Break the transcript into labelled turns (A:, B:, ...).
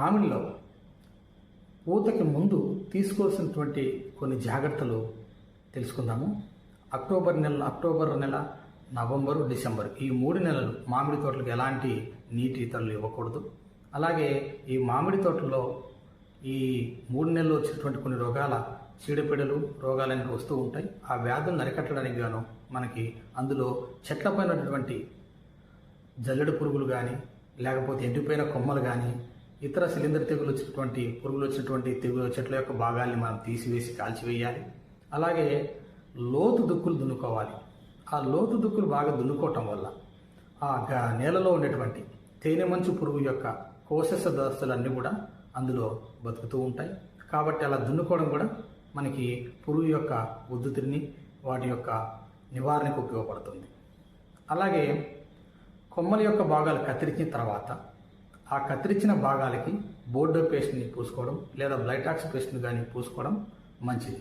A: మామిడిలో పూతకి ముందు తీసుకోవాల్సినటువంటి కొన్ని జాగ్రత్తలు తెలుసుకుందాము. అక్టోబర్ నెల, నవంబరు, డిసెంబర్ ఈ 3 నెలలు మామిడి తోటలకు ఎలాంటి నీటి తడులు ఇవ్వకూడదు. అలాగే ఈ మామిడి తోటల్లో ఈ 3 నెలలు వచ్చేటువంటి కొన్ని రోగాల చీడపీడలు రోగాలన్నీ వస్తూ ఉంటాయి. ఆ వ్యాధులను అరికట్టడానికి గాను మనకి అందులో చెట్లపైన ఉన్నటువంటి జల్లెడు పురుగులు కానీ, లేకపోతే ఎండిపోయిన కొమ్మలు కానీ, ఇతర శిలీంధ్ర తెగులు వచ్చినటువంటి పురుగులు వచ్చినటువంటి చెట్ల యొక్క భాగాల్ని మనం తీసివేసి కాల్చివేయాలి. అలాగే లోతు దుక్కులు దున్నుకోవాలి. ఆ లోతు దుక్కులు బాగా దున్నుకోవటం వల్ల ఆ నేలలో ఉండేటువంటి తేనె మంచు పురుగు యొక్క కోశస్థ దశలన్నీ కూడా అందులో బతుకుతూ ఉంటాయి. కాబట్టి అలా దున్నుకోవడం కూడా మనకి పురుగు యొక్క ఉద్ధృతిని వాటి యొక్క నివారణకు ఉపయోగపడుతుంది. అలాగే కొమ్మల యొక్క భాగాలు కత్తిరించిన తర్వాత ఆ కత్తిరించిన భాగాలకి బోర్డో పేస్ట్ని పూసుకోవడం లేదా బ్లైటాక్స్ పేస్ట్ని కానీ పూసుకోవడం మంచిది.